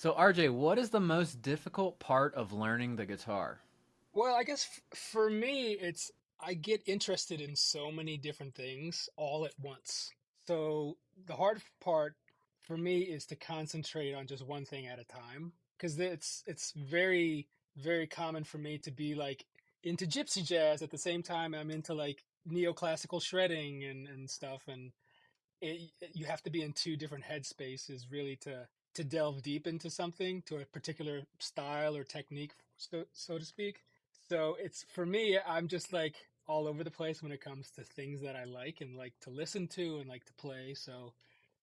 So, RJ, what is the most difficult part of learning the guitar? Well, I guess for me, it's I get interested in so many different things all at once. So the hard part for me is to concentrate on just one thing at a time, because it's very common for me to be like into gypsy jazz at the same time I'm into like neoclassical shredding and stuff, and you have to be in two different headspaces really to delve deep into something, to a particular style or technique, so to speak. So it's for me, I'm just like all over the place when it comes to things that I like and like to listen to and like to play. So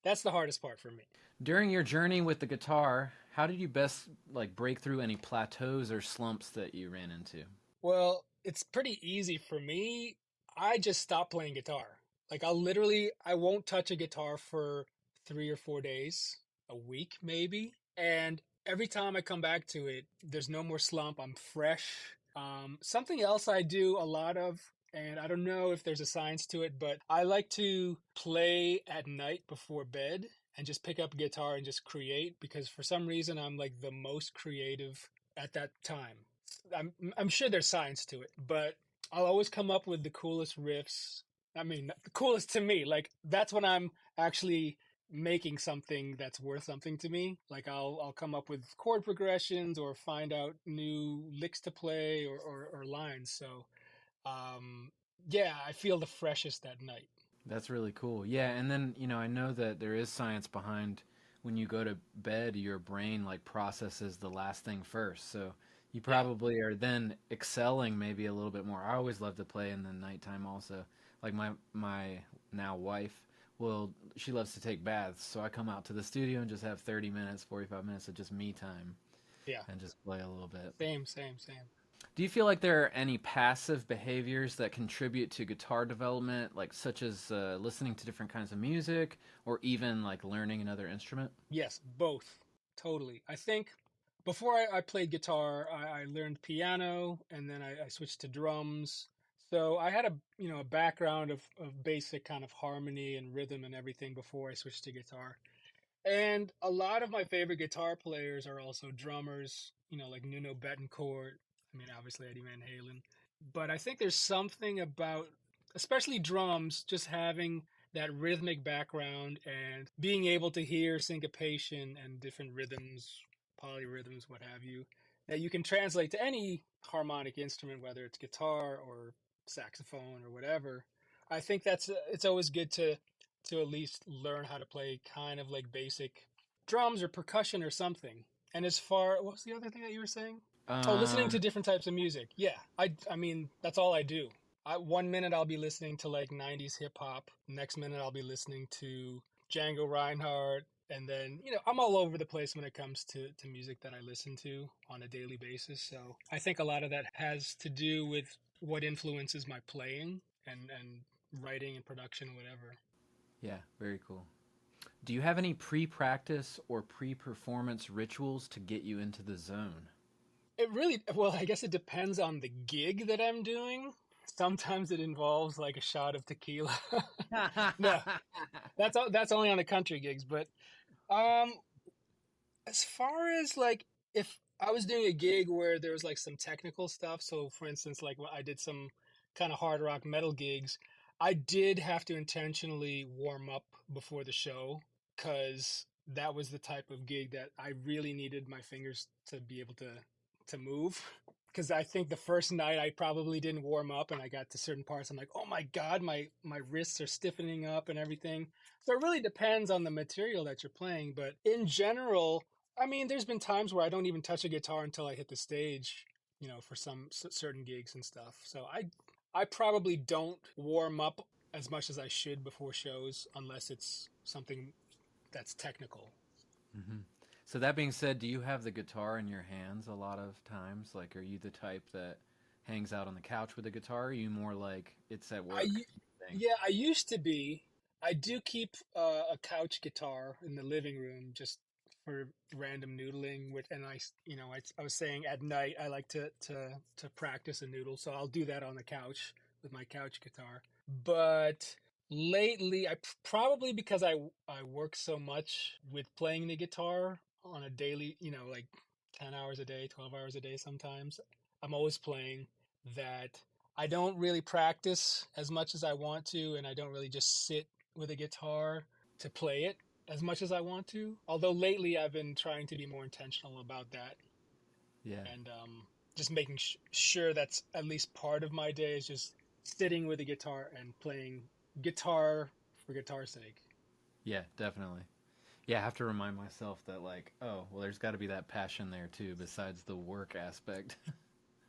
that's the hardest part for me. During your journey with the guitar, how did you best break through any plateaus or slumps that you ran into? Well, it's pretty easy for me. I just stop playing guitar. Like I won't touch a guitar for 3 or 4 days, a week maybe. And every time I come back to it, there's no more slump. I'm fresh. Something else I do a lot of, and I don't know if there's a science to it, but I like to play at night before bed and just pick up a guitar and just create, because for some reason I'm like the most creative at that time. I'm sure there's science to it, but I'll always come up with the coolest riffs. I mean, the coolest to me. Like that's when I'm actually making something that's worth something to me. Like I'll come up with chord progressions or find out new licks to play or lines. So yeah, I feel the freshest at night. That's really cool. Yeah, and then, I know that there is science behind when you go to bed, your brain processes the last thing first. So you Yeah. probably are then excelling maybe a little bit more. I always love to play in the nighttime also. Like my now wife she loves to take baths, so I come out to the studio and just have 30 minutes, 45 minutes of just me time Yeah. and just play a little bit. Same. Do you feel like there are any passive behaviors that contribute to guitar development, like such as listening to different kinds of music, or even like learning another instrument? Yes, both. Totally. I think before I played guitar, I learned piano and then I switched to drums. So I had a background of basic kind of harmony and rhythm and everything before I switched to guitar. And a lot of my favorite guitar players are also drummers, like Nuno Bettencourt. I mean, obviously Eddie Van Halen. But I think there's something about, especially drums, just having that rhythmic background and being able to hear syncopation and different rhythms, polyrhythms, what have you, that you can translate to any harmonic instrument, whether it's guitar or saxophone or whatever. I think it's always good to at least learn how to play kind of like basic drums or percussion or something. And as far, what was the other thing that you were saying? Oh, listening Um, to different types of music. Yeah, I mean that's all I do. One minute I'll be listening to like 90s hip hop. Next minute I'll be listening to Django Reinhardt. And then, I'm all over the place when it comes to music that I listen to on a daily basis. So I think a lot of that has to do with what influences my playing and writing and production, whatever. yeah, very cool. Do you have any pre-practice or pre-performance rituals to get you into the zone? It really, well, I guess it depends on the gig that I'm doing. Sometimes it involves like a shot of tequila. No, that's only on the country gigs. But um, as far as like if I was doing a gig where there was like some technical stuff, so for instance, like when I did some kind of hard rock metal gigs, I did have to intentionally warm up before the show because that was the type of gig that I really needed my fingers to be able to move. Because I think the first night I probably didn't warm up, and I got to certain parts. I'm like, oh my god, my wrists are stiffening up and everything. So it really depends on the material that you're playing. But in general, I mean, there's been times where I don't even touch a guitar until I hit the stage, for some certain gigs and stuff. So I probably don't warm up as much as I should before shows unless it's something that's technical. So that being said, do you have the guitar in your hands a lot of times? Like, are you the type that hangs out on the couch with the guitar? Or are you more like it's at I work u- thing? yeah, I used to be. I do keep a couch guitar in the living room just for random noodling with, and I was saying at night I like to practice a noodle, so I'll do that on the couch with my couch guitar. But lately, probably because I work so much with playing the guitar on a daily, like 10 hours a day, 12 hours a day sometimes. I'm always playing that. I don't really practice as much as I want to, and I don't really just sit with a guitar to play it as much as I want to. Although lately I've been trying to be more intentional about that Yeah. and just making sure that's at least part of my day is just sitting with a guitar and playing guitar for guitar's sake. Yeah, definitely. Yeah, I have to remind myself that like, oh, well, there's got to be that passion there too, besides the work aspect.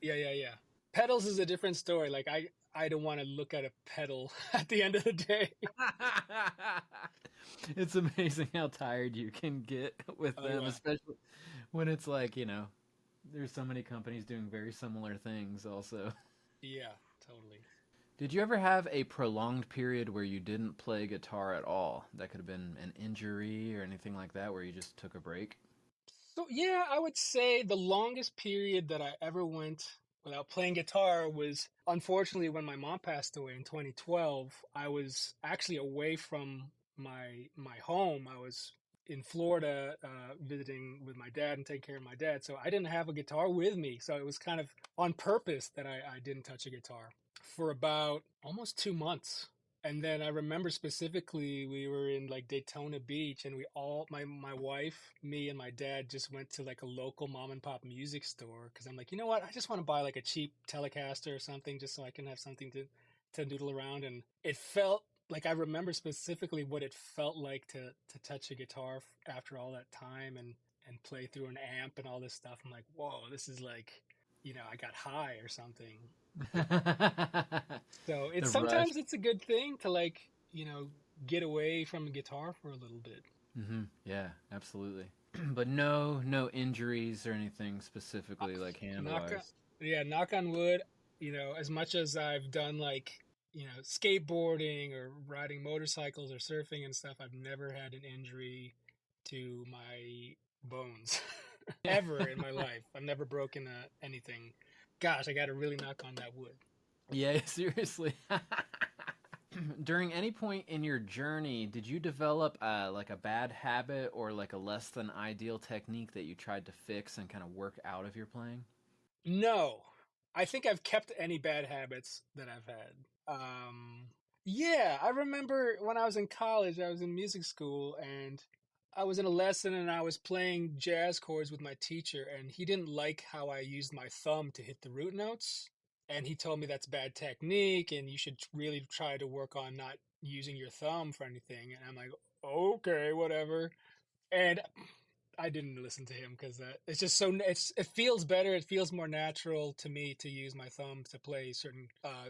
Yeah, yeah, yeah. Pedals is a different story. Like I don't want to look at a pedal at the end of the day. It's amazing how tired you can get with Oh them, yeah. especially when it's like, there's so many companies doing very similar things also. Yeah, totally. Did you ever have a prolonged period where you didn't play guitar at all? That could have been an injury or anything like that where you just took a break? So yeah, I would say the longest period that I ever went without playing guitar was unfortunately when my mom passed away in 2012. I was actually away from my home. I was in Florida visiting with my dad and taking care of my dad. So I didn't have a guitar with me. So it was kind of on purpose that I didn't touch a guitar for about almost 2 months. And then I remember specifically we were in like Daytona Beach and we all my wife, me and my dad just went to like a local mom and pop music store because I'm like, you know what? I just want to buy like a cheap Telecaster or something just so I can have something to noodle around and it felt like I remember specifically what it felt like to touch a guitar after all that time and play through an amp and all this stuff. I'm like, "Whoa, this is like, I got high or something." So The it's rush. sometimes it's a good thing to like, get away from a guitar for a little bit. Yeah, absolutely. But no injuries or anything Uh, specifically like hand Knock on, wise. yeah, knock on wood, as much as I've done like, skateboarding or riding motorcycles or surfing and stuff, I've never had an injury to my bones ever in my life. I've never broken anything. Gosh, I got to really knock on that wood. Yeah, seriously. During any point in your journey, did you develop like a bad habit or like a less than ideal technique that you tried to fix and kind of work out of your playing? No, I think I've kept any bad habits that I've had. Um, yeah, I remember when I was in college, I was in music school and I was in a lesson and I was playing jazz chords with my teacher, and he didn't like how I used my thumb to hit the root notes. And he told me that's bad technique and you should really try to work on not using your thumb for anything. And I'm like, okay, whatever. And I didn't listen to him because it's just it feels better. It feels more natural to me to use my thumb to play certain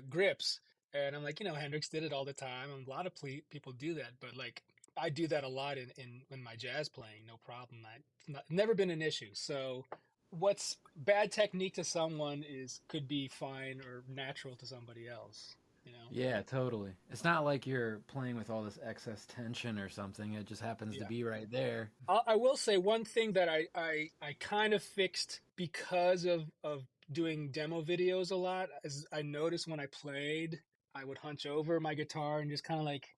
grips. And I'm like, Hendrix did it all the time, and a lot of people do that. But like, I do that a lot in my jazz playing, no problem. Never been an issue. So, what's bad technique to someone could be fine or natural to somebody else. You know? Yeah, totally. It's not like you're playing with all this excess tension or something. It just happens to Yeah. be right there. I will say one thing that I kind of fixed because of doing demo videos a lot is I noticed when I played, I would hunch over my guitar and just kind of like,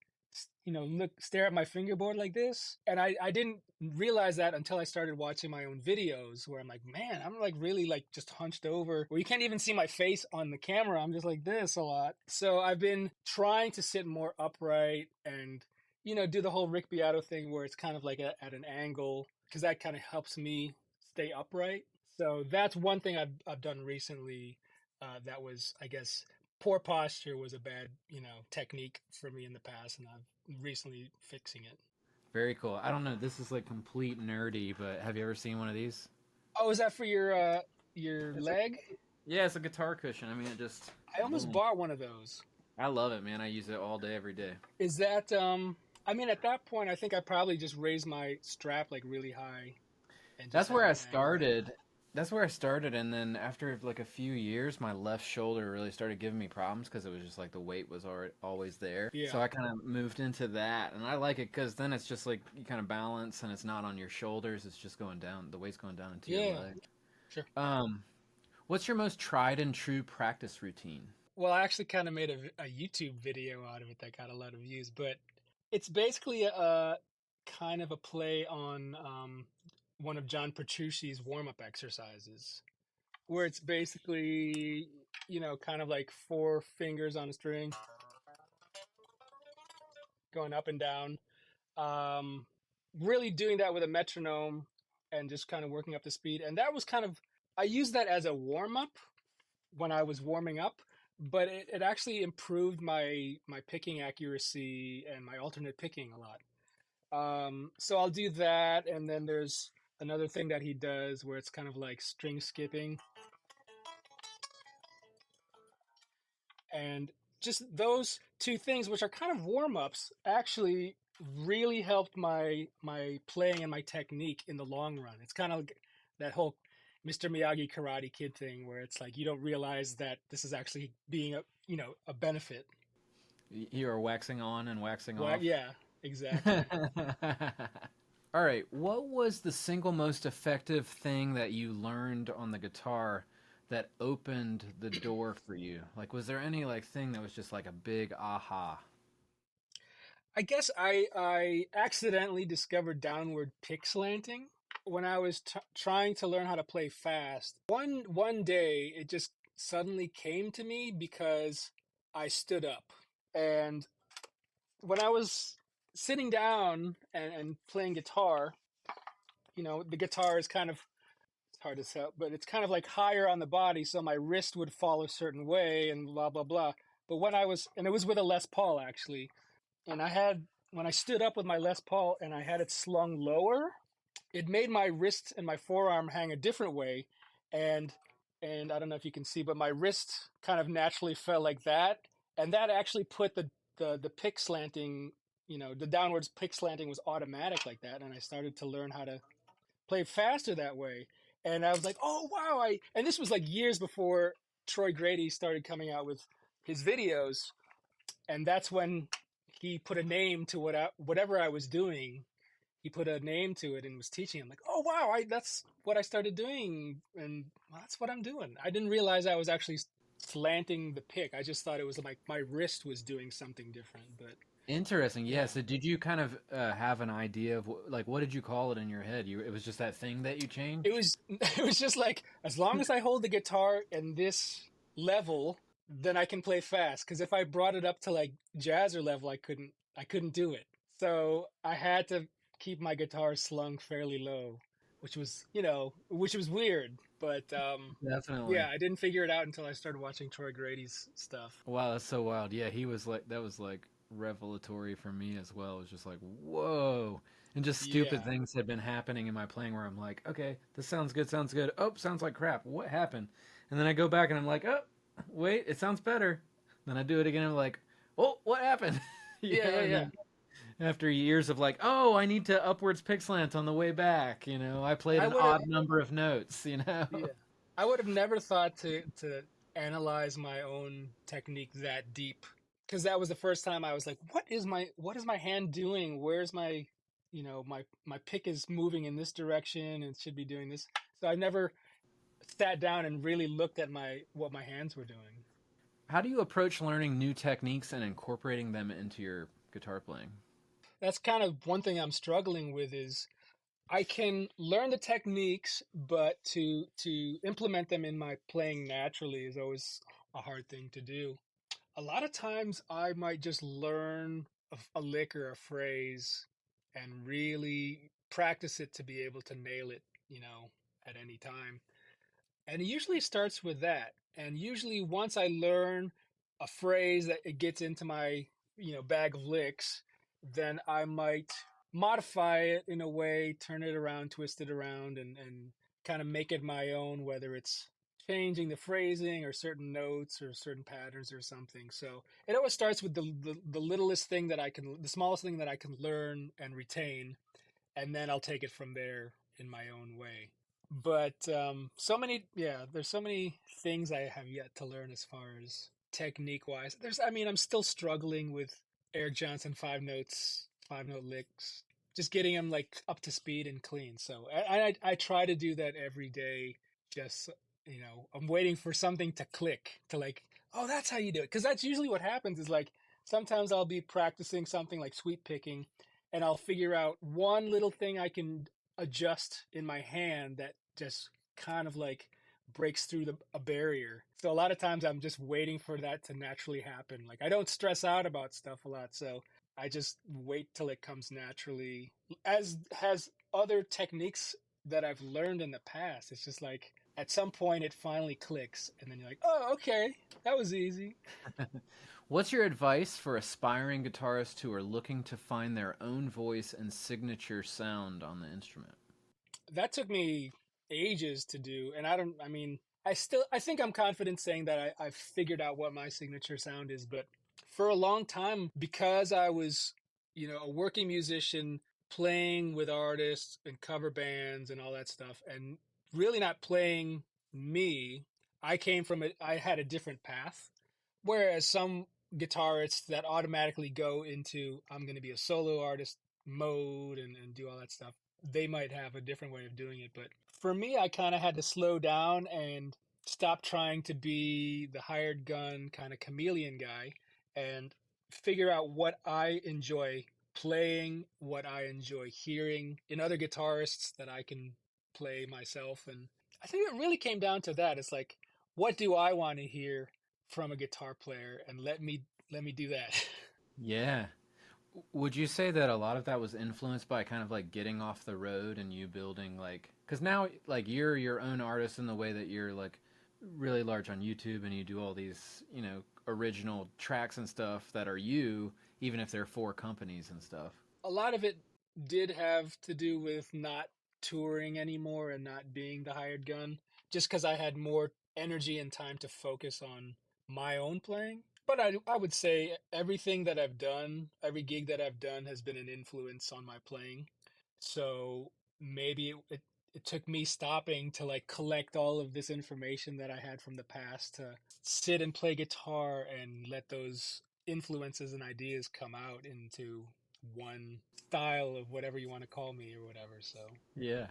stare at my fingerboard like this. And I didn't realize that until I started watching my own videos where I'm like, man, I'm like really like just hunched over where you can't even see my face on the camera. I'm just like this a lot. So I've been trying to sit more upright and do the whole Rick Beato thing where it's kind of like at an angle because that kind of helps me stay upright. So that's one thing I've done recently. That was, I guess, poor posture was a bad, technique for me in the past, and I'm recently fixing it. Very cool. I don't know. This is like complete nerdy, but have you ever seen one of these? Oh, is that for your It's a leg? Yeah, it's a guitar cushion. I mean, it just I almost boom. bought one of those. I love it, man. I use it all day, every day. Is that I mean, at that point, I think I probably just raised my strap like really high and just That's have where I it angled. started. That's where I started, and then after like a few years, my left shoulder really started giving me problems because it was just like the weight was always there. So Yeah. I kind of moved into that, and I like it because then it's just like you kind of balance, and it's not on your shoulders. It's just going down. The weight's going down into your Yeah. leg. Sure. Um, what's your most tried and true practice routine? Well, I actually kind of made a YouTube video out of it that got a lot of views, but it's basically a kind of a play on one of John Petrucci's warm-up exercises, where it's basically, kind of like four fingers on a string going up and down. Um, really doing that with a metronome and just kind of working up the speed. And that was kind of, I used that as a warm-up when I was warming up, but it actually improved my picking accuracy and my alternate picking a lot. So I'll do that, and then there's another thing that he does where it's kind of like string skipping, and just those two things, which are kind of warm-ups, actually really helped my playing and my technique in the long run. It's kind of like that whole Mr. Miyagi Karate Kid thing where it's like you don't realize that this is actually being a benefit. You are waxing on and waxing Well, off. yeah, exactly. All right, what was the single most effective thing that you learned on the guitar that opened the door for you? Like, was there any like thing that was just like a big aha? I guess I accidentally discovered downward pick slanting when I was trying to learn how to play fast. One day it just suddenly came to me because I stood up, and when I was sitting down and playing guitar, the guitar is kind of, it's hard to tell, but it's kind of like higher on the body, so my wrist would fall a certain way and blah blah blah. But and it was with a Les Paul actually, and when I stood up with my Les Paul and I had it slung lower, it made my wrist and my forearm hang a different way, and I don't know if you can see, but my wrist kind of naturally fell like that, and that actually put the pick slanting, the downwards pick slanting was automatic like that, and I started to learn how to play faster that way, and I was like, oh wow, and this was like years before Troy Grady started coming out with his videos, and that's when he put a name to whatever I was doing. He put a name to it and was teaching. I'm like, oh wow, that's what I started doing, and that's what I'm doing. I didn't realize I was actually slanting the pick. I just thought it was like my wrist was doing something different. But Interesting. Yeah. yeah, So, did you kind of have an idea of like what did you call it in your head? It was just that thing that you it changed. was it was just like as long as I hold the guitar in this level, then I can play fast. Because if I brought it up to like jazzer level, I couldn't do it. So I had to keep my guitar slung fairly low, which was weird. But Definitely. yeah, I didn't figure it out until I started watching Troy Grady's stuff. Wow, that's so wild. Yeah, he was like that was like revelatory for me as well. It was just like whoa, and just stupid Yeah, things had been happening in my playing where I'm like, okay, this sounds good, sounds good. Oh, sounds like crap. What happened? And then I go back and I'm like, oh, wait, it sounds better. Then I do it again. I'm like, oh, what happened? yeah, yeah, And yeah. then after years of like, oh, I need to upwards pick slant on the way back. I played I an would have, odd number of notes. yeah, I would have never thought to analyze my own technique that deep, because that was the first time I was like, what is my hand doing? Where's my pick is moving in this direction and should be doing this. So I never sat down and really looked at what my hands were doing. How do you approach learning new techniques and incorporating them into your guitar playing? That's kind of one thing I'm struggling with is I can learn the techniques, but to implement them in my playing naturally is always a hard thing to do. A lot of times I might just learn a lick or a phrase and really practice it to be able to nail it, at any time. And it usually starts with that. And usually once I learn a phrase that it gets into my, bag of licks, then I might modify it in a way, turn it around, twist it around, and kind of make it my own, whether it's changing the phrasing or certain notes or certain patterns or something. So it always starts with the littlest thing the smallest thing that I can learn and retain, and then I'll take it from there in my own way. But there's so many things I have yet to learn as far as technique wise. I'm still struggling with Eric Johnson five note licks, just getting them like up to speed and clean. So I try to do that every day. Just I'm waiting for something to click to like, oh, that's how you do it. Because that's usually what happens. Is like sometimes I'll be practicing something like sweep picking, and I'll figure out one little thing I can adjust in my hand that just kind of like breaks through a barrier. So a lot of times I'm just waiting for that to naturally happen. Like I don't stress out about stuff a lot, so I just wait till it comes naturally. As has other techniques that I've learned in the past. It's just like at some point it finally clicks and then you're like, "Oh, okay. That was easy." What's your advice for aspiring guitarists who are looking to find their own voice and signature sound on the instrument? That took me ages to do, and I mean, I think I'm confident saying that I've figured out what my signature sound is, but for a long time, because I was, a working musician playing with artists and cover bands and all that stuff, and really not playing me, I had a different path. Whereas some guitarists that automatically go into, I'm going to be a solo artist mode and do all that stuff, they might have a different way of doing it. But for me, I kind of had to slow down and stop trying to be the hired gun kind of chameleon guy and figure out what I enjoy playing, what I enjoy hearing in other guitarists that I can play myself. And I think it really came down to that. It's like, what do I want to hear from a guitar player, and let me do that. Yeah. Would you say that a lot of that was influenced by kind of like getting off the road and you building like, because now like you're your own artist in the way that you're like really large on YouTube and you do all these, original tracks and stuff that are you, even if they're for companies and stuff. A lot of it did have to do with not touring anymore and not being the hired gun, just because I had more energy and time to focus on my own playing. But I would say everything that I've done, every gig that I've done has been an influence on my playing. So maybe it took me stopping to like collect all of this information that I had from the past to sit and play guitar and let those influences and ideas come out into one style of whatever you want to call me or whatever. So Yeah.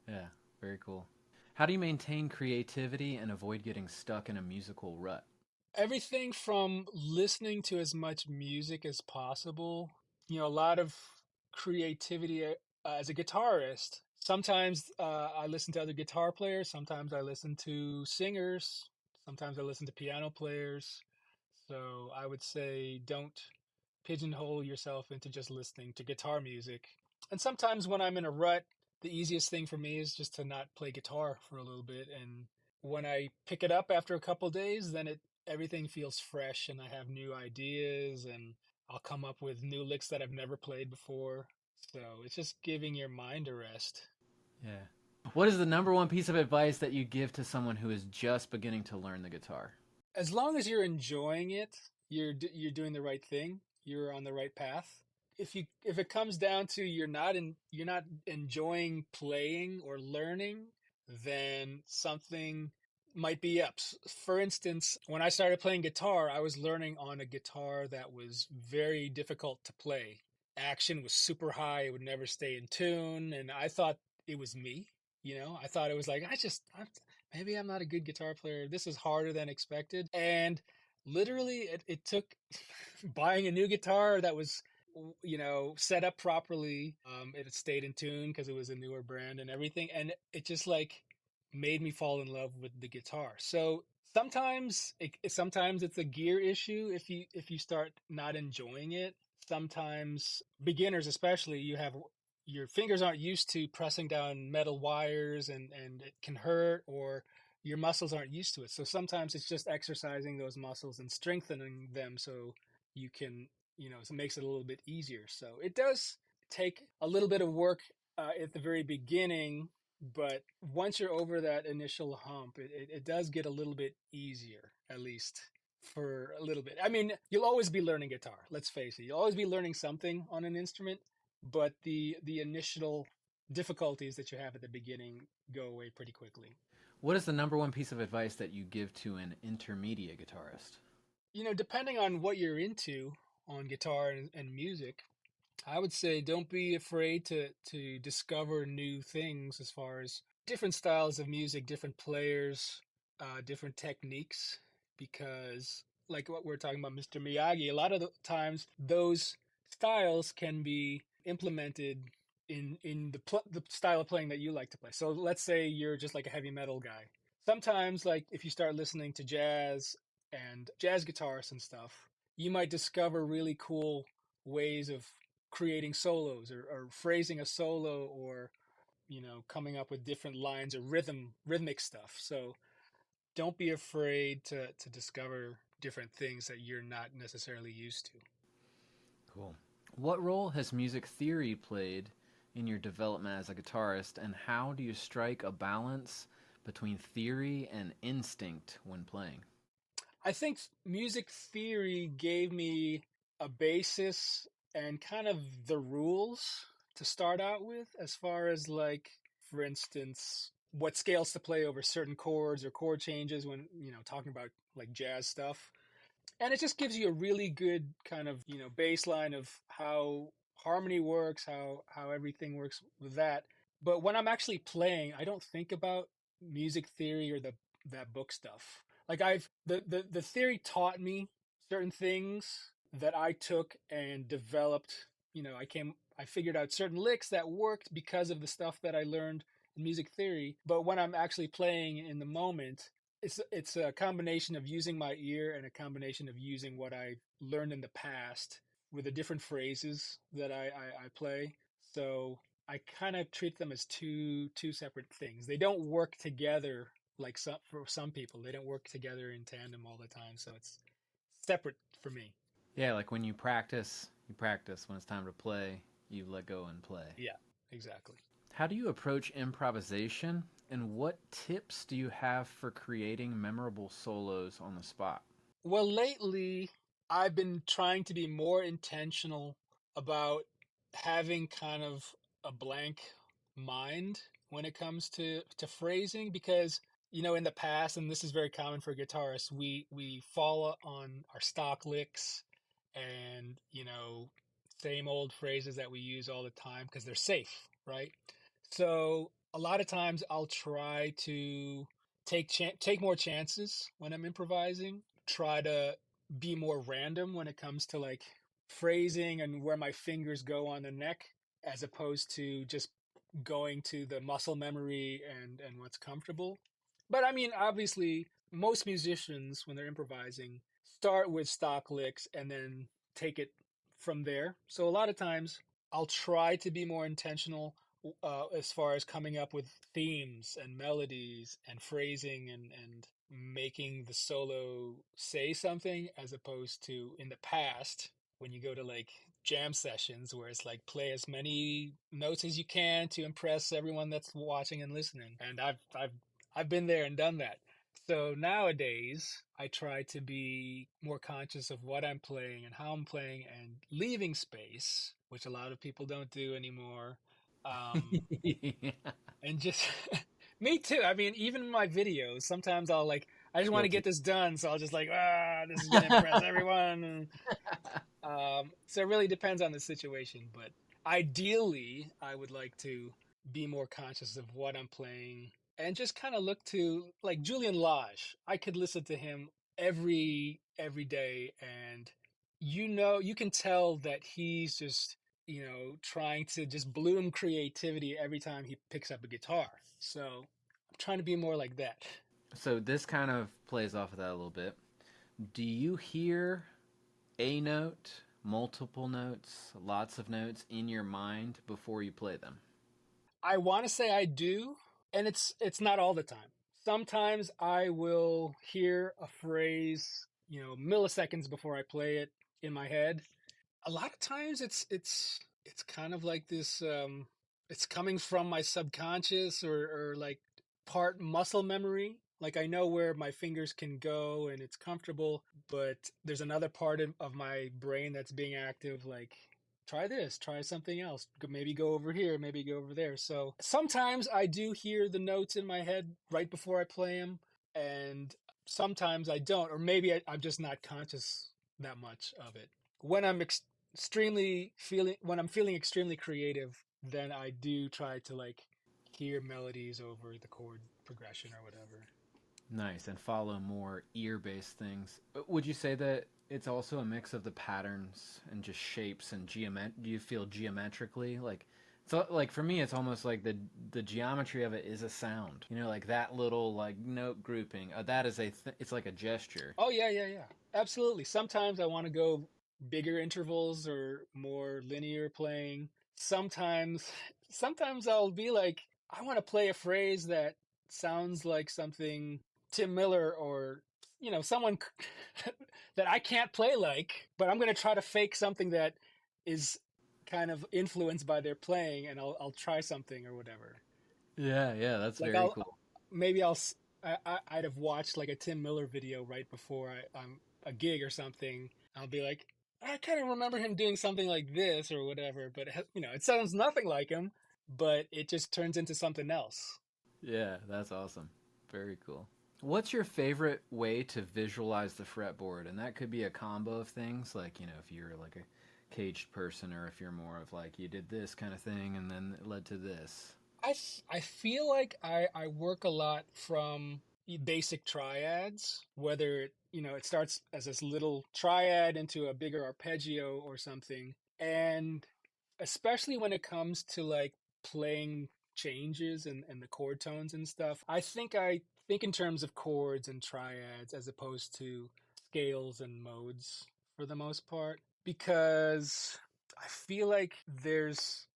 Yeah. Very cool. How do you maintain creativity and avoid getting stuck in a musical rut? everything from listening to as much music as possible, a lot of creativity as a guitarist. Sometimes I listen to other guitar players, sometimes I listen to singers, sometimes I listen to piano players. So I would say don't pigeonhole yourself into just listening to guitar music. And sometimes when I'm in a rut, the easiest thing for me is just to not play guitar for a little bit. And when I pick it up after a couple days, then everything feels fresh and I have new ideas and I'll come up with new licks that I've never played before. So it's just giving your mind a rest. Yeah. What is the number one piece of advice that you give to someone who is just beginning to learn the guitar? As long as you're enjoying it, you're doing the right thing. You're on the right path. If it comes down to you're not enjoying playing or learning, then something might be up. For instance, when I started playing guitar, I was learning on a guitar that was very difficult to play. Action was super high, it would never stay in tune, and I thought it was me. I thought it was like maybe I'm not a good guitar player. This is harder than expected. And literally, it took buying a new guitar that was, set up properly. It stayed in tune because it was a newer brand and everything. And it just like made me fall in love with the guitar. So sometimes it's a gear issue if you start not enjoying it. Sometimes beginners, especially, your fingers aren't used to pressing down metal wires and it can hurt, or your muscles aren't used to it. So sometimes it's just exercising those muscles and strengthening them so you can, so it makes it a little bit easier. So it does take a little bit of work at the very beginning, but once you're over that initial hump, it does get a little bit easier, at least for a little bit. I mean, you'll always be learning guitar. Let's face it. You'll always be learning something on an instrument, but the initial difficulties that you have at the beginning go away pretty quickly. What is the number one piece of advice that you give to an intermediate guitarist? Depending on what you're into on guitar and music, I would say don't be afraid to discover new things as far as different styles of music, different players, different techniques, because like what we're talking about, Mr. Miyagi, a lot of the times those styles can be implemented in the style of playing that you like to play. So let's say you're just like a heavy metal guy. Sometimes, like if you start listening to jazz and jazz guitarists and stuff, you might discover really cool ways of creating solos or phrasing a solo, or coming up with different lines or rhythmic stuff. So don't be afraid to discover different things that you're not necessarily used to. Cool. What role has music theory played in your development as a guitarist, and how do you strike a balance between theory and instinct when playing? I think music theory gave me a basis and kind of the rules to start out with, as far as, like, for instance, what scales to play over certain chords or chord changes when, talking about like jazz stuff. And it just gives you a really good kind of baseline of how harmony works, how everything works with that. But when I'm actually playing, I don't think about music theory or the that book stuff. Like, the theory taught me certain things that I took and developed. I figured out certain licks that worked because of the stuff that I learned in music theory. But when I'm actually playing in the moment, it's a combination of using my ear and a combination of using what I learned in the past with the different phrases that I play. So I kind of treat them as two separate things. They don't work together like for some people. They don't work together in tandem all the time. So it's separate for me. Yeah, like when you practice, you practice. When it's time to play, you let go and play. Yeah, exactly. How do you approach improvisation, and what tips do you have for creating memorable solos on the spot? Well, lately I've been trying to be more intentional about having kind of a blank mind when it comes to phrasing, because in the past, and this is very common for guitarists, we fall on our stock licks and same old phrases that we use all the time because they're safe, right? So a lot of times I'll try to take more chances when I'm improvising, try to be more random when it comes to, like, phrasing and where my fingers go on the neck, as opposed to just going to the muscle memory and what's comfortable. But I mean, obviously, most musicians, when they're improvising, start with stock licks and then take it from there. So a lot of times I'll try to be more intentional as far as coming up with themes and melodies and phrasing and making the solo say something, as opposed to in the past when you go to, like, jam sessions where it's like play as many notes as you can to impress everyone that's watching and listening. And I've been there and done that. So nowadays, I try to be more conscious of what I'm playing and how I'm playing, and leaving space, which a lot of people don't do anymore. Um, Yeah. and just me too. I mean, even in my videos, sometimes I just want to Guilty. get this done, so I'll just like, this is gonna impress everyone. So it really depends on the situation, but ideally, I would like to be more conscious of what I'm playing and just kind of look to, like, Julian Lage. I could listen to him every day, and you can tell that he's just trying to just bloom creativity every time he picks up a guitar. So I'm trying to be more like that. So this kind of plays off of that a little bit. Do you hear a note, multiple notes, lots of notes in your mind before you play them? I want to say I do, and it's not all the time. Sometimes I will hear a phrase, milliseconds before I play it in my head. A lot of times it's kind of like this, it's coming from my subconscious, or like part muscle memory. Like, I know where my fingers can go and it's comfortable, but there's another part of my brain that's being active, like, try this, try something else, maybe go over here, maybe go over there. So sometimes I do hear the notes in my head right before I play them, and sometimes I don't, or maybe I'm just not conscious that much of it. When I'm when I'm feeling extremely creative, then I do try to, like, hear melodies over the chord progression or whatever. Nice, and follow more ear-based things. Would you say that it's also a mix of the patterns and just shapes and do you feel geometrically, like So like for me, it's almost like the geometry of it is a sound. You know, like that little like note grouping. That is it's like a gesture. Oh yeah, yeah, yeah. Absolutely. Sometimes I want to go bigger intervals or more linear playing. Sometimes sometimes I'll be like I want to play a phrase that sounds like something Tim Miller or someone that I can't play like, but I'm going to try to fake something that is kind of influenced by their playing and I'll try something or whatever. Yeah, yeah, that's Like very cool. maybe I'd have watched like a Tim Miller video right before I'm a gig or something. I'll be like, I kind of remember him doing something like this or whatever, but it sounds nothing like him, but it just turns into something else. Yeah, that's awesome. Very cool. What's your favorite way to visualize the fretboard? And that could be a combo of things, like, you know, if you're like a caged person or if you're more of like you did this kind of thing and then it led to this. I feel like I work a lot from basic triads, whether it starts as this little triad into a bigger arpeggio or something. And especially when it comes to like playing changes and the chord tones and stuff, I think in terms of chords and triads as opposed to scales and modes for the most part, because I feel like those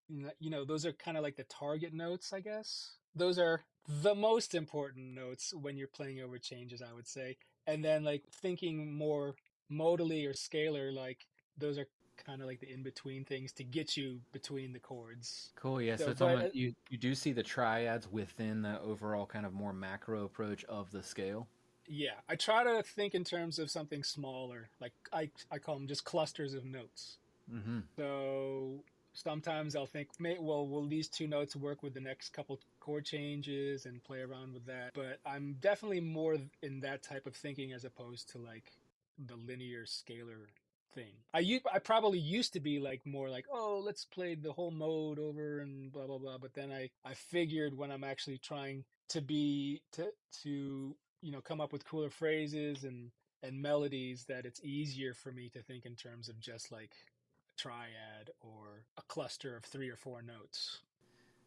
are kind of like the target notes, I guess. Those are the most important notes when you're playing over changes, I would say. And then like thinking more modally or scalar, like those are kind of like the in between things to get you between the chords. Cool, yeah. So So, it's but almost you do see the triads within the overall kind of more macro approach of the scale. yeah, I try to think in terms of something smaller. Like I call them just clusters of notes. Mm-hmm. So sometimes I'll think, well, will these two notes work with the next couple chord changes and play around with that? But I'm definitely more in that type of thinking as opposed to like the linear scalar thing. I probably used to be like more like, oh, let's play the whole mode over and blah blah blah. But then I figured when I'm actually trying to be to come up with cooler phrases and melodies that it's easier for me to think in terms of just like triad or a cluster of three or four notes.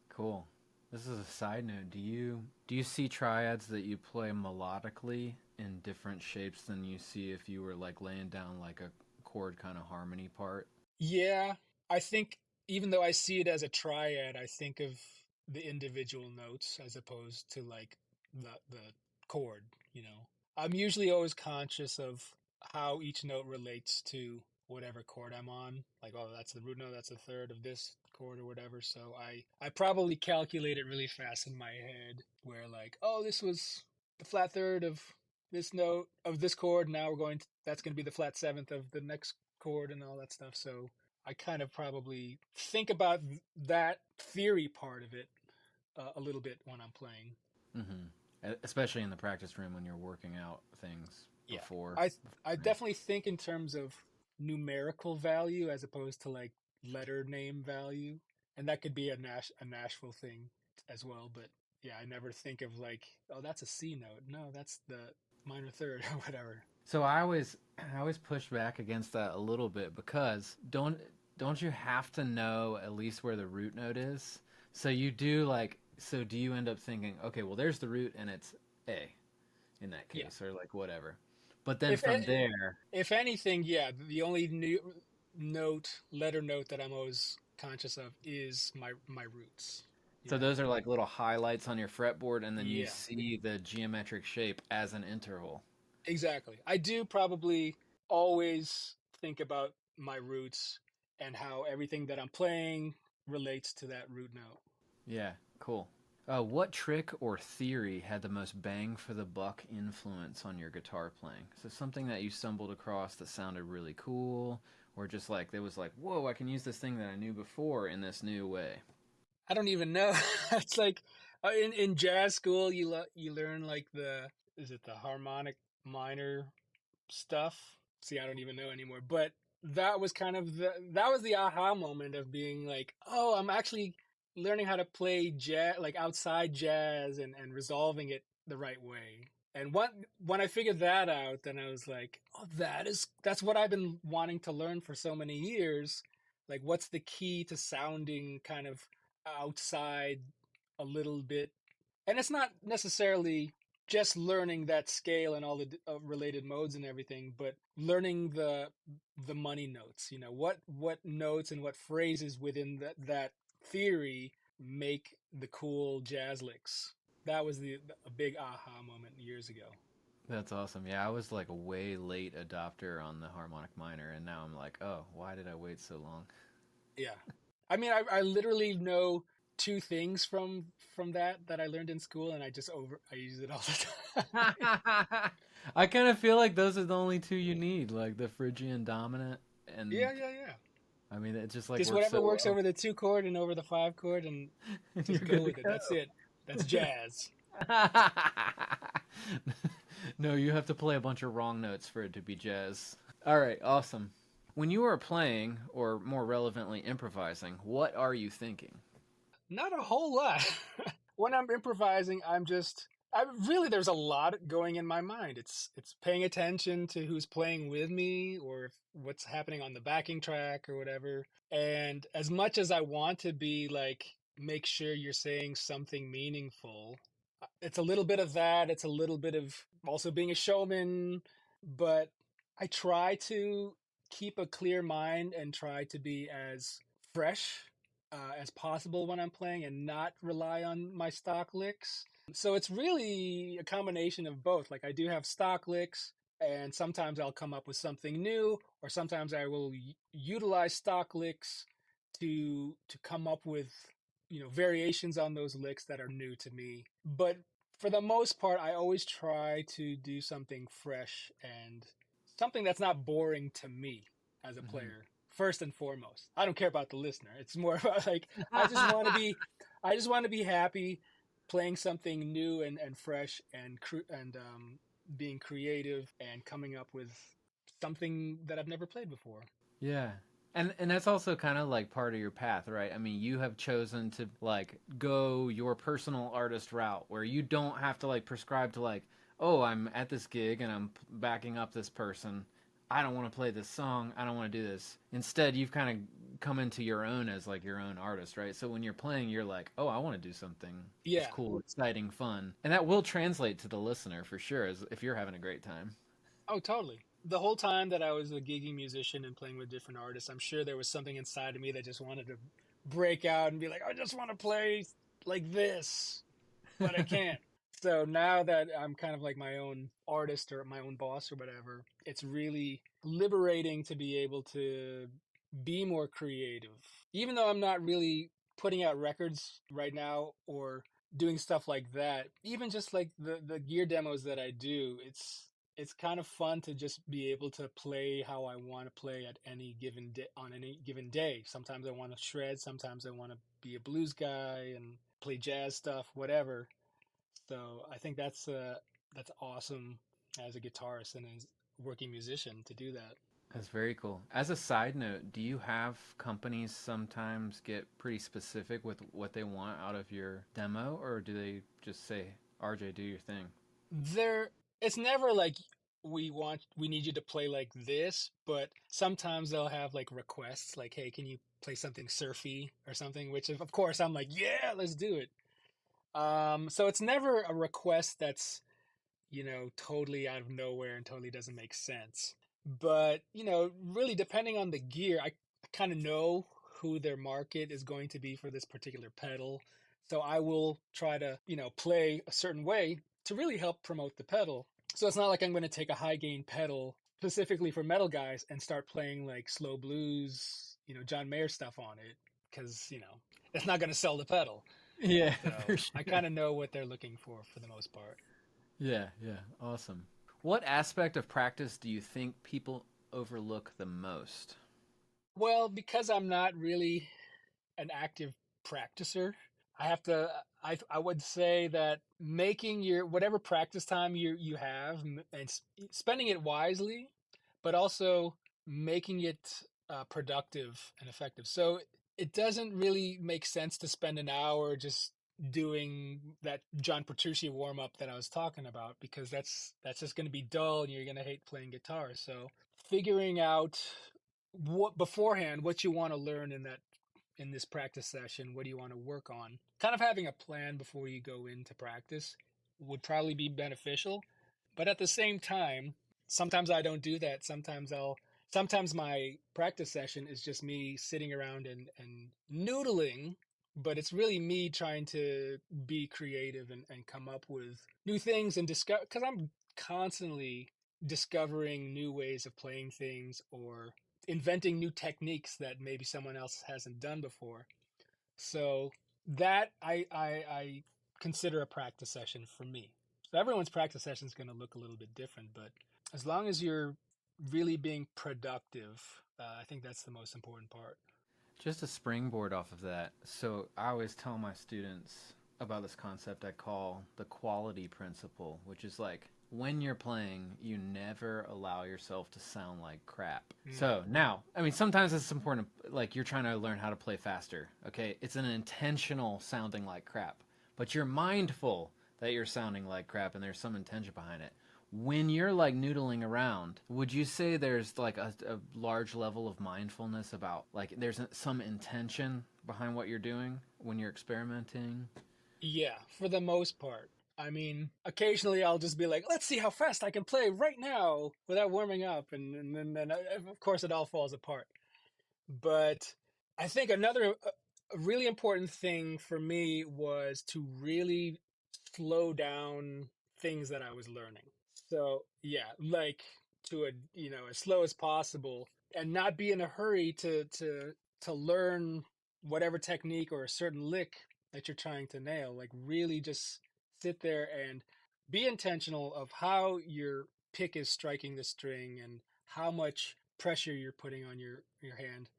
Cool. This is a side note. Do you see triads that you play melodically in different shapes than you see if you were like laying down like a chord kind of harmony part? Yeah, I think even though I see it as a triad, I think of the individual notes as opposed to like the chord, you know. I'm usually always conscious of how each note relates to whatever chord I'm on. Like, oh, that's the root note, that's the third of this chord or whatever. So I probably calculate it really fast in my head where like, oh, this was the flat third of this note of this chord. Now that's going to be the flat seventh of the next chord and all that stuff. So I kind of probably think about that theory part of it a little bit when I'm playing. Mm-hmm. Especially in the practice room when you're working out things Yeah, before. I I definitely think in terms of numerical value as opposed to like letter name value, and that could be a Nashville thing as well. But yeah, I never think of like, oh, that's a C note. No, that's the minor third or whatever. So I always push back against that a little bit because don't you have to know at least where the root note is? So you do like so do you end up thinking, okay, well there's the root and it's A in that Yeah. case or like whatever. But then If from there, if anything, yeah, the only letter note that I'm always conscious of is my roots. You so know. those are like little highlights on your fretboard and then you Yeah. see the geometric shape as an interval. Exactly. I do probably always think about my roots and how everything that I'm playing relates to that root note. Yeah, cool. What trick or theory had the most bang for the buck influence on your guitar playing? So something that you stumbled across that sounded really cool, or just like it was like, whoa, I can use this thing that I knew before in this new way. I don't even know. It's like in jazz school you learn like the is it the harmonic minor stuff. See, I don't even know anymore. But that was kind of that was the aha moment of being like, oh, I'm actually learning how to play jazz, like outside jazz, and resolving it the right way. And when I figured that out, then I was like, oh, that's what I've been wanting to learn for so many years. Like, what's the key to sounding kind of outside a little bit. And it's not necessarily just learning that scale and all the related modes and everything, but learning the money notes. You know, what notes and what phrases within that theory make the cool jazz licks. That was a big aha moment years ago. That's awesome. Yeah, I was like a way late adopter on the harmonic minor, and now I'm like, oh, why did I wait so long? Yeah. I mean, I literally know two things from that I learned in school, and I use it all the time. I kind of feel like those are the only two you need, like the Phrygian dominant, and Yeah, yeah, yeah. I mean, it just like Just works whatever so works well. over the 2 chord and over the 5 chord, and You're just go good to with it. That's it. That's jazz. go. No, you have to play a bunch of wrong notes for it to be jazz. All right, awesome. When you are playing, or more relevantly, improvising, what are you thinking? Not a whole lot. When I'm improvising, I really there's a lot going in my mind. It's paying attention to who's playing with me or what's happening on the backing track or whatever. And as much as I want to be like make sure you're saying something meaningful, it's a little bit of that. It's a little bit of also being a showman, but I try to keep a clear mind and try to be as fresh as possible when I'm playing and not rely on my stock licks. So it's really a combination of both. Like I do have stock licks, and sometimes I'll come up with something new, or sometimes I will utilize stock licks to come up with variations on those licks that are new to me. But for the most part, I always try to do something fresh and something that's not boring to me as a Mhm. player first and foremost. I don't care about the listener. It's more about like I just want to be I just want to be happy playing something new and fresh and being creative and coming up with something that I've never played before. Yeah. And that's also kind of like part of your path, right? I mean, you have chosen to like go your personal artist route where you don't have to like prescribe to like, oh, I'm at this gig and I'm backing up this person. I don't want to play this song. I don't want to do this. Instead, you've kind of come into your own as like your own artist, right? So when you're playing, you're like, oh, I want to do something just Yeah. cool, exciting, fun. And that will translate to the listener for sure, as if you're having a great time. Oh, totally. The whole time that I was a gigging musician and playing with different artists, I'm sure there was something inside of me that just wanted to break out and be like, I just want to play like this, but I can't. So now that I'm kind of like my own artist or my own boss or whatever, it's really liberating to be able to be more creative. Even though I'm not really putting out records right now or doing stuff like that, even just like the gear demos that I do, it's kind of fun to just be able to play how I want to play at any given day on any given day. Sometimes I want to shred, sometimes I want to be a blues guy and play jazz stuff, whatever. So I think that's awesome as a guitarist and as a working musician to do that. That's very cool. As a side note, do you have companies sometimes get pretty specific with what they want out of your demo, or do they just say, RJ, do your thing? There, it's never like we need you to play like this, but sometimes they'll have like requests like, hey, can you play something surfy or something? Which of course I'm like, yeah, let's do it. So it's never a request that's totally out of nowhere and totally doesn't make sense. But, really depending on the gear, I kind of know who their market is going to be for this particular pedal. So I will try to, play a certain way to really help promote the pedal. So it's not like I'm going to take a high gain pedal specifically for metal guys and start playing like slow blues, John Mayer stuff on it because, it's not going to sell the pedal. Yeah, So for I sure. kind of know what they're looking for the most part. Yeah, yeah, awesome. What aspect of practice do you think people overlook the most? Well, because I'm not really an active practicer, I have to I would say that making your whatever practice time you have and spending it wisely, but also making it productive and effective. So it doesn't really make sense to spend an hour just doing that John Petrucci warm up that I was talking about because that's just going to be dull and you're going to hate playing guitar. So figuring out what beforehand what you want to learn in that in this practice session? What do you want to work on? Kind of having a plan before you go into practice would probably be beneficial. But at the same time, sometimes I don't do that. Sometimes my practice session is just me sitting around and noodling, but it's really me trying to be creative and come up with new things and discover, because I'm constantly discovering new ways of playing things or inventing new techniques that maybe someone else hasn't done before. So that I consider a practice session for me. So everyone's practice session is going to look a little bit different, but as long as you're really being productive, I think that's the most important part. Just a springboard off of that. So I always tell my students about this concept I call the quality principle, which is like when you're playing, you never allow yourself to sound like crap. So now, I mean, sometimes it's important, like you're trying to learn how to play faster. Okay. It's an intentional sounding like crap, but you're mindful that you're sounding like crap and there's some intention behind it. When you're like noodling around, would you say there's like a large level of mindfulness about like there's some intention behind what you're doing when you're experimenting? Yeah, for the most part. I mean, occasionally I'll just be like, let's see how fast I can play right now without warming up. And then of course, it all falls apart. But I think another a really important thing for me was to really slow down things that I was learning. So yeah, like to a as slow as possible, and not be in a hurry to learn whatever technique or a certain lick that you're trying to nail. Like really just sit there and be intentional of how your pick is striking the string and how much pressure you're putting on your hand.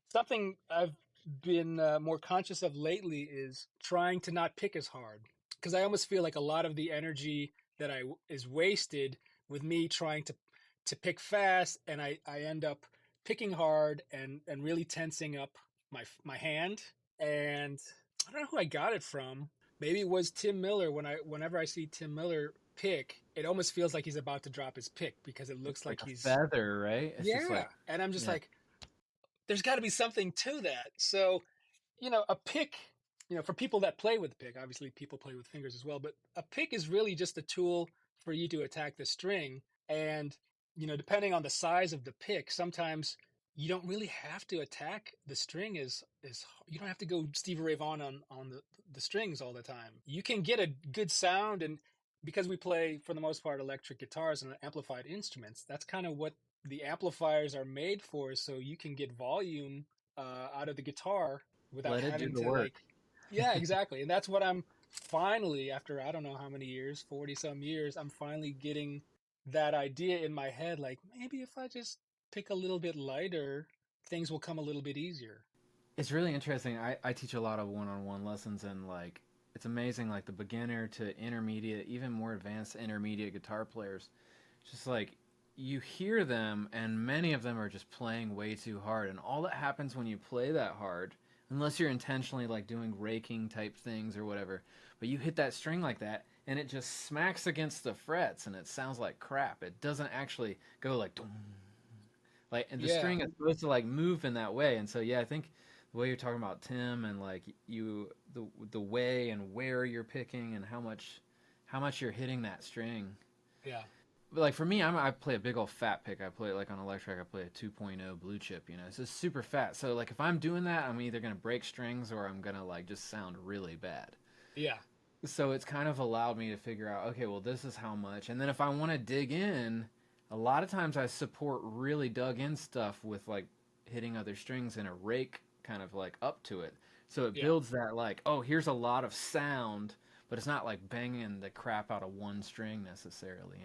Something I've been more conscious of lately is trying to not pick as hard, because I almost feel like a lot of the energy that I is wasted with me trying to pick fast, and I end up picking hard and really tensing up my hand. And I don't know who I got it from. Maybe it was Tim Miller. Whenever I see Tim Miller pick, it almost feels like he's about to drop his pick because it looks It's like like a he's, feather, right? It's just yeah. like, And I'm just yeah. like, there's got to be something to that. So, a pick, for people that play with the pick, obviously people play with fingers as well, but a pick is really just a tool for you to attack the string. And, depending on the size of the pick, sometimes you don't really have to attack the string is you don't have to go Stevie Ray Vaughan on the strings all the time. You can get a good sound, and because we play for the most part electric guitars and amplified instruments, that's kind of what the amplifiers are made for, so you can get volume out of the guitar without Let it do having the to work. like, yeah, exactly. And that's what I'm finally, after I don't know how many years, 40 some years, I'm finally getting that idea in my head, like maybe if I just pick a little bit lighter, things will come a little bit easier. It's really interesting. I teach a lot of one-on-one lessons, and like it's amazing like the beginner to intermediate, even more advanced intermediate guitar players. Just like you hear them and many of them are just playing way too hard, and all that happens when you play that hard, unless you're intentionally like doing raking type things or whatever, but you hit that string like that and it just smacks against the frets and it sounds like crap. It doesn't actually go like dum, like, and the Yeah. string is supposed to like move in that way. And so yeah, I think the way you're talking about Tim and like the way and where you're picking and how much you're hitting that string. Yeah. But like for me, I play a big old fat pick. I play like on electric. I play a 2.0 blue chip. It's just super fat. So like if I'm doing that, I'm either gonna break strings or I'm gonna like just sound really bad. Yeah. So it's kind of allowed me to figure out, okay, well this is how much. And then if I want to dig in, a lot of times I support really dug in stuff with like hitting other strings and a rake kind of like up to it. So it Yeah. builds that like, oh, here's a lot of sound, but it's not like banging the crap out of one string necessarily.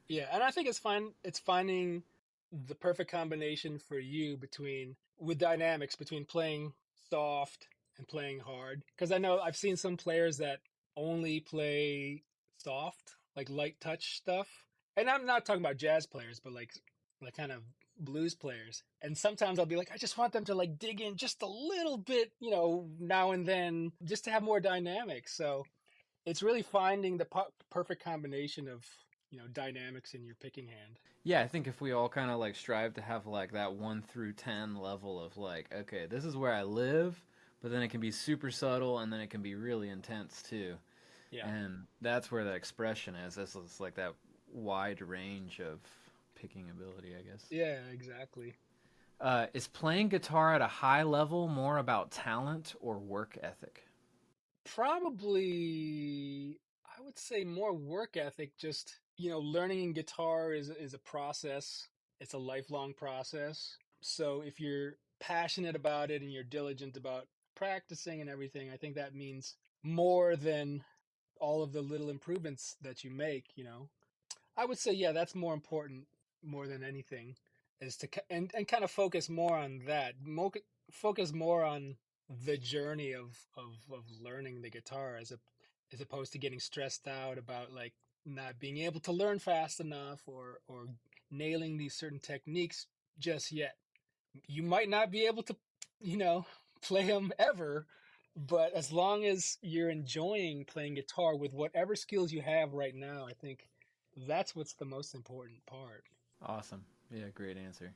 Yeah, and I think it's fine. It's finding the perfect combination for you between with dynamics between playing soft and playing hard. Because I know I've seen some players that only play soft, like light touch stuff. And I'm not talking about jazz players, but like kind of blues players. And sometimes I'll be like, I just want them to like dig in just a little bit, now and then, just to have more dynamics. So it's really finding the perfect combination of dynamics in your picking hand. Yeah, I think if we all kind of like strive to have like that 1 through 10 level of like, okay, this is where I live, but then it can be super subtle and then it can be really intense too. Yeah. And that's where the expression is. This is like that wide range of picking ability, I guess. Yeah, exactly. Is playing guitar at a high level more about talent or work ethic? Probably, I would say more work ethic. Just, learning guitar is a process. It's a lifelong process. So if you're passionate about it and you're diligent about practicing and everything, I think that means more than all of the little improvements that you make. I would say, yeah, that's more important more than anything, is to and kind of focus more on that. Focus more on the journey of learning the guitar as opposed to getting stressed out about like not being able to learn fast enough or nailing these certain techniques just yet. You might not be able to, you know, play them ever, but as long as you're enjoying playing guitar with whatever skills you have right now, I think that's what's the most important part. Awesome. Yeah, great answer.